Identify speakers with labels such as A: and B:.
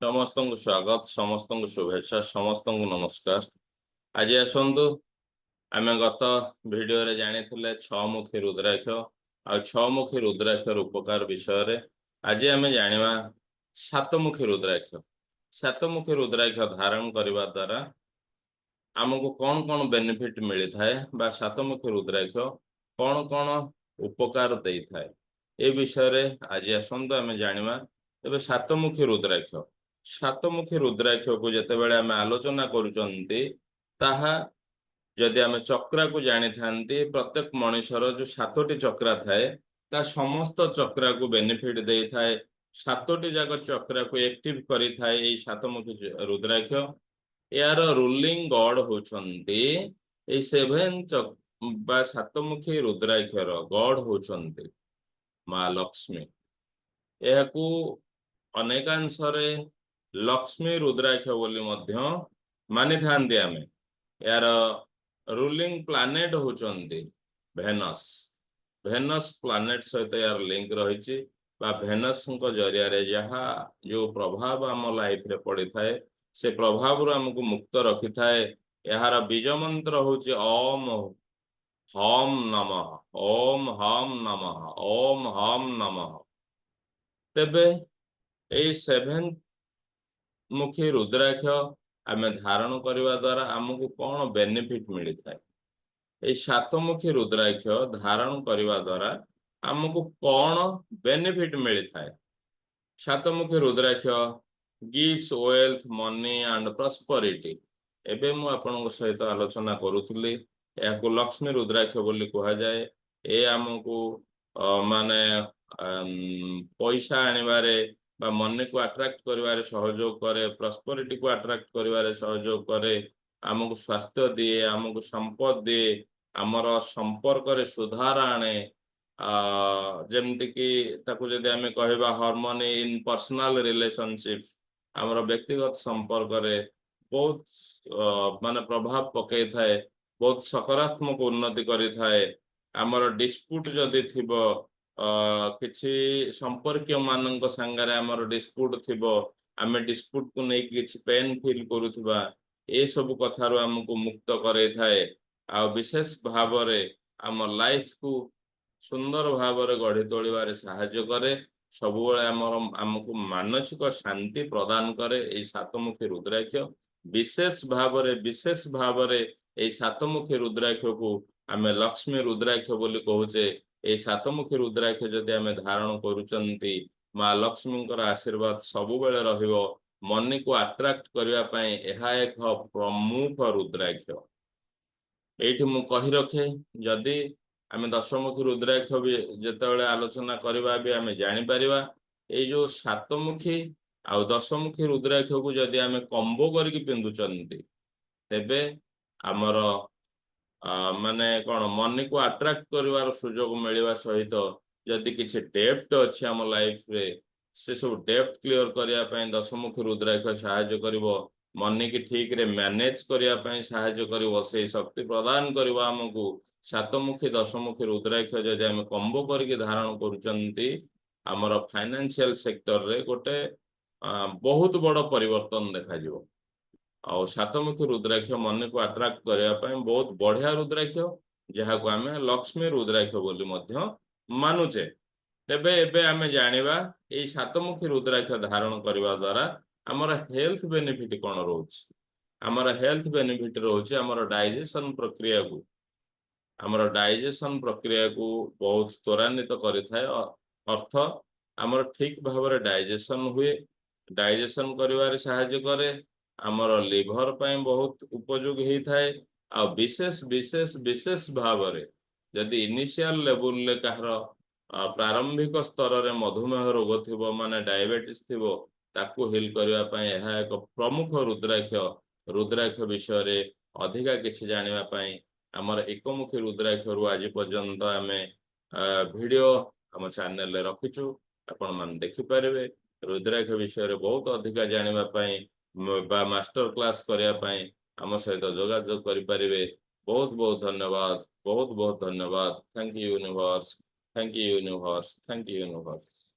A: समस्त को स्वागत समस्त को शुभेच्छा समस्त को नमस्कार। आज आसतु आम गत भिडियो रे जानी छमुखी रुद्राक्ष आ छमुखी रुद्राक्षर उपकार विषय रे आज आम जानिबा सातमुखी रुद्राक्ष। सातमुखी रुद्राक्ष धारण करने द्वारा आमको कौन कौन बेनिफिट मिलता है बा सातमुखी रुद्राक्ष कौन कौन उपकार दे थाए ए विषय रे आज आसतु आम जानिबा। तेबे सातमुखी रुद्राक्ष सातमुखी रुद्राक्ष को जिते बड़े आम आलोचना करुचंती ताहा जदि आम चक्रा को जानी थांती प्रत्येक मनुष्यर जो सातोटी चक्रा थाए ता समस्त चक्रा को बेनिफिट दे थाए। सातोटी जाक चक्रा को एक्टिव करी थाए ए सातमुखी रुद्राक्ष। यार रूलिंग गॉड होचंती ए सेवन बा सातमुखी रुद्राक्षर गॉड होचंती माँ लक्ष्मी। यहाकू अनेकांशरे लक्ष्मी रुद्राक्ष बोली मध्य मानि थांती आमे। यार रूलिंग प्लानेट होचंती भेनस। भेनस प्लानेट सहित यार लिंक रही भेनस जरिया रे जहा जो प्रभाव आम लाइफ रे पड़ी थाए से प्रभाव रू हमको मुक्त रखी थाए। यार बीज मंत्र होची ओम हम नमः ओम हम नमः ओम हम नमः। तेबे ए सेवेन मुखी रुद्राक्ष आम धारण करने द्वारा आमको कौन बेनिफिट मिलता है। ये सातमुखी रुद्राक्ष धारण करने द्वारा आमको कौन बेनिफिट मिलता है। सातमुखी rudraksha gives wealth money and prosperity. एबे मु आपन सहित आलोचना करूथली याको लक्ष्मी रुद्राक्ष बोली कहा जाए। ए आमको माने पैसा आनिबारे बा मनी को अट्रैक्ट करिवारे सहयोग करे प्रॉस्पेरिटी को अट्रैक्ट करिवारे सहयोग करे आमको स्वास्थ्य दिए आमको संपद दिए आमर संपर्क रे सुधार आने जमती कि ताकू जदि आमे कहबा हार्मोनी इन पर्सनल रिलेशनशिप आमर व्यक्तिगत संपर्क रे बहुत माने प्रभाव पकई थाए बहुत सकारात्मक उन्नति करी थाए। आमर डिस्प्यूट जदि थिबो किछि संपर्क मानक संगारे आमर डिस्प्यूट थिबो आमे डिस्प्यूट को नै किछि पेन फील करूथबा ए सब कथारो हमको मुक्त करे थाए। आ विशेष भाव रे आम लाइफ को सुंदर भाव रे गढ़ी तोलिबारे सहायता करे सबुबले आमको मानसिक शांति प्रदान करे। ए सातमुखी रुद्राक्ष विशेष भाव रे ए सातमुखी रुद्राक्ष को आमे लक्ष्मी रुद्राक्ष बोली कहूचे। ए सातमुखी रुद्राक्ष जदि आमे धारण करूचंती माँ लक्ष्मी आशीर्वाद सबुबले रहिबो। मनी को अट्रैक्ट करबा पई एहा एक प्रमुख रुद्राक्ष। एठी मु कहि रखे जदि आमे दशमुखी रुद्राक्ष भी जेतेबेले आलोचना करबा भी आमे जानि परिबा ए जो सातमुखी आ दशमुखी रुद्राक्ष को जदि आमे कॉम्बो करके पिंदुचंती तेबे आमर माने कौन मनी को अट्रैक्ट करिवार सुजोग मिलवा सहित जदि किछि डेप्थ अछि हम लाइफ रे से सब डेप्थ क्लियर करिया पई दशमुखी रुद्राक्ष सहायता करिवो। मनी की ठीक रे मैनेज करिया पई सहायता करिवो से शक्ति प्रदान करिवो हमकु। सातमुखी दशमुखी रुद्राक्ष जदि हम कॉम्बो करके धारण करूचंती हमर फाइनेंशियल सेक्टर रे गोटे बहुत बड़ परिवर्तन देखा जिवो। और सातमुखी रुद्राक्ष मन को अट्रैक्ट करने बहुत बढ़िया रुद्राक्ष जहाँ को आम लक्ष्मी रुद्राक्ष बोली मध्य मानुचे। तेबे एबे आमे जानिबा ए सातमुखी रुद्राक्ष धारण करने द्वारा आमर हेल्थ बेनिफिट कौन रोच। आमर हेल्थ बेनिफिट रोचे आमर डाइजेशन प्रक्रिया को बहुत त्वरान्वित करिथाए। अर्थ आमर ठीक भाव डाइजेशन हुए डाइजेशन करिवारे सहायता करे आमर लिभर पाई बहुत उपयोगी होता है। आ विशेष विशेष विशेष भाव रे जदि इनिशियल लेवल ले कहार प्रारंभिक स्तर रे मधुमेह रोग थिबो माने डायबिटीज थिबो ताकू हिल करबा पई एहा एक प्रमुख रुद्राक्ष विषय रे अधिका किछि जानिबा पई हमर एकमुखी रुद्राक्ष रु आज पर्यंत आमे वीडियो हम चैनल रे रखिछु आपण मान देखि पारबे। रुद्राक्ष विषय रे बहुत अधिका जानिबा पई बा मास्टर क्लास करया पई हम सहित जोगाजोग करि परिबे। बहुत बहुत धन्यवाद बहुत बहुत धन्यवाद। Thank you universe thank you universe thank you universe.